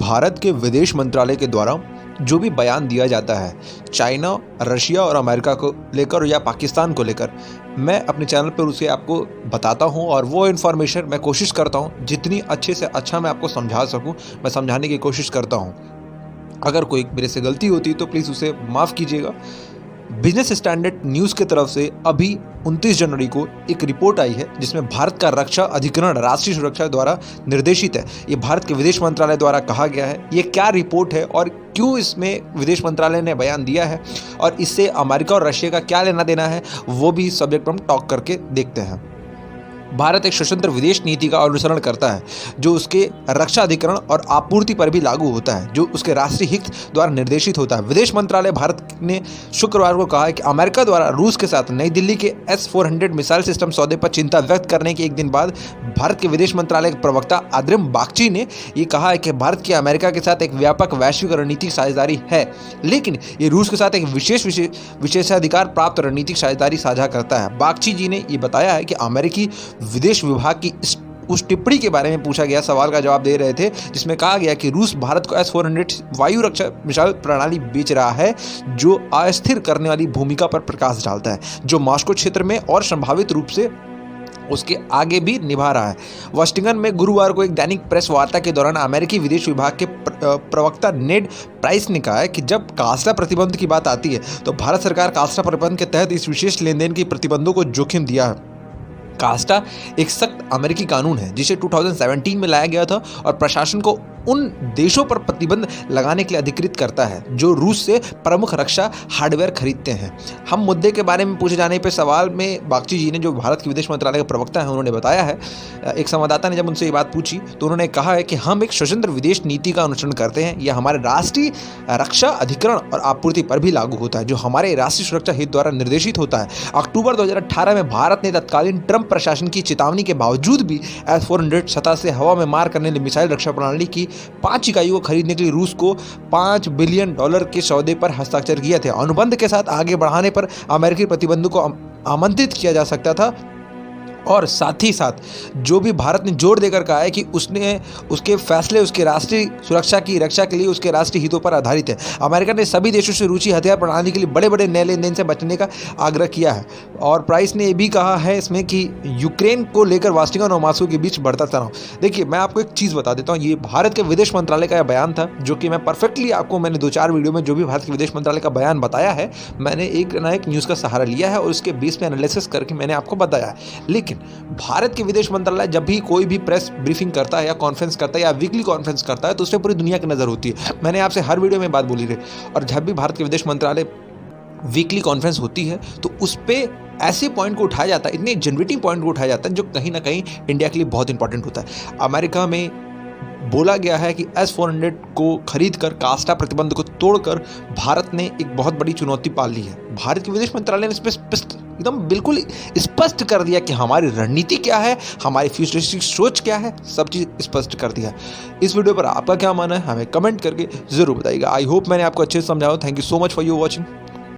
भारत के विदेश मंत्रालय के द्वारा जो भी बयान दिया जाता है चाइना, रशिया और अमेरिका को लेकर या पाकिस्तान को लेकर, मैं अपने चैनल पर उसे आपको बताता हूं और वो इन्फॉर्मेशन मैं कोशिश करता हूं जितनी अच्छे से अच्छा मैं आपको समझा सकूं, मैं समझाने की कोशिश करता हूं। अगर कोई मेरे से गलती होती तो प्लीज़ उसे माफ़ कीजिएगा। बिजनेस स्टैंडर्ड न्यूज़ की तरफ से अभी 29 जनवरी को एक रिपोर्ट आई है जिसमें भारत का रक्षा अधिकरण राष्ट्रीय सुरक्षा द्वारा निर्देशित है। ये भारत के विदेश मंत्रालय द्वारा कहा गया है। ये क्या रिपोर्ट है और क्यों इसमें विदेश मंत्रालय ने बयान दिया है और इससे अमेरिका और रशिया का क्या लेना देना है, वो भी सब्जेक्ट पर हम टॉक करके देखते हैं। भारत एक स्वतंत्र विदेश नीति का अनुसरण करता है जो उसके रक्षा अधिकरण और आपूर्ति पर भी लागू होता है, जो उसके राष्ट्रीय हित द्वारा निर्देशित होता है। विदेश मंत्रालय भारत ने शुक्रवार को कहा है कि अमेरिका द्वारा रूस के साथ नई दिल्ली के S-400 मिसाइल सिस्टम सौदे पर चिंता व्यक्त करने के एक दिन बाद भारत के विदेश मंत्रालय के प्रवक्ता आद्रिम बागची ने ये कहा है कि भारत की अमेरिका के साथ एक व्यापक वैश्विक रणनीतिक साझेदारी है, लेकिन ये रूस के साथ एक विशेषाधिकार प्राप्त रणनीतिक साझेदारी साझा करता है। बागची जी ने ये बताया है कि अमेरिकी विदेश विभाग की उस टिप्पणी के बारे में पूछा गया सवाल का जवाब दे रहे थे जिसमें कहा गया कि रूस भारत को S-400 वायु रक्षा मिसाइल प्रणाली बेच रहा है जो अस्थिर करने वाली भूमिका पर प्रकाश डालता है, जो मॉस्को क्षेत्र में और संभावित रूप से उसके आगे भी निभा रहा है। वाशिंगटन में गुरुवार को एक दैनिक प्रेस वार्ता के दौरान अमेरिकी विदेश विभाग के प्रवक्ता नेड प्राइस ने कहा है कि जब कास्टा प्रतिबंध की बात आती है तो भारत सरकार कास्टा प्रतिबंध के तहत इस विशेष लेन देन के प्रतिबंधों को जोखिम दिया है। कास्टा एक सख्त अमेरिकी कानून है जिसे 2017 में लाया गया था और प्रशासन को उन देशों पर प्रतिबंध लगाने के लिए अधिकृत करता है जो रूस से प्रमुख रक्षा हार्डवेयर खरीदते हैं। हम मुद्दे के बारे में पूछे जाने पर सवाल में बागची जी ने, जो भारत के विदेश मंत्रालय के प्रवक्ता हैं, उन्होंने बताया है, एक संवाददाता ने जब उनसे ये बात पूछी तो उन्होंने कहा है कि हम एक स्वतंत्र विदेश नीति का अनुसरण करते हैं। यह हमारे राष्ट्रीय रक्षा अधिकरण और आपूर्ति पर भी लागू होता है जो हमारे राष्ट्रीय सुरक्षा हित द्वारा निर्देशित होता है। अक्टूबर 2018 में भारत ने तत्कालीन ट्रंप प्रशासन की चेतावनी के बावजूद भी S-400 सतह से हवा में मार करने वाली मिसाइल रक्षा प्रणाली की 5 इकाइयों को खरीदने के लिए रूस को $5 बिलियन के सौदे पर हस्ताक्षर किए थे। अनुबंध के साथ आगे बढ़ाने पर अमेरिकी प्रतिबंधों को आमंत्रित किया जा सकता था और साथ ही साथ जो भी भारत ने जोर देकर कहा है कि उसके फैसले उसके राष्ट्रीय सुरक्षा की रक्षा के लिए उसके राष्ट्रीय हितों पर आधारित है। अमेरिका ने सभी देशों से रूसी हथियार प्रणाली के लिए बड़े बड़े नए लेन देन से बचने का आग्रह किया है और प्राइस ने यह भी कहा है इसमें कि यूक्रेन को लेकर वाशिंगटन और मॉस्को के बीच बढ़ता तनाव। देखिए, मैं आपको एक चीज़ बता देता हूँ, ये भारत के विदेश मंत्रालय का यह बयान था जो कि मैं परफेक्टली आपको मैंने 2-4 वीडियो में जो भी भारत के विदेश मंत्रालय का बयान बताया है, मैंने एक ना एक न्यूज़ का सहारा लिया है और उसके बेस पे एनालिसिस करके मैंने आपको बताया है। लेकिन भारत के विदेश मंत्रालय जब भी कोई भी प्रेस ब्रीफिंग करता है या कॉन्फ्रेंस करता है या वीकली कॉन्फ्रेंस करता है तो उसमें पूरी दुनिया की नज़र होती है। मैंने आपसे हर वीडियो में बात बोली रही, और जब भी भारत के विदेश मंत्रालय वीकली कॉन्फ्रेंस होती है तो उस पर ऐसे पॉइंट को उठाया जाता है, इतने जनरेटिंग पॉइंट को उठाया जाता है जो कहीं ना कहीं इंडिया के लिए बहुत इंपॉर्टेंट होता है। अमेरिका में बोला गया है कि S-400 को खरीद कर कास्टा प्रतिबंध को तोड़कर भारत ने एक बहुत बड़ी चुनौती पाल ली है। भारत के विदेश मंत्रालय ने इस पर एकदम बिल्कुल स्पष्ट कर दिया कि हमारी रणनीति क्या है, हमारी फ्यूचरिस्टिक सोच क्या है, सब चीज़ स्पष्ट कर दिया। इस वीडियो पर आपका क्या मानना है हमें कमेंट करके ज़रूर बताइएगा। आई होप मैंने आपको अच्छे से समझाया। Thank you so much for your watching.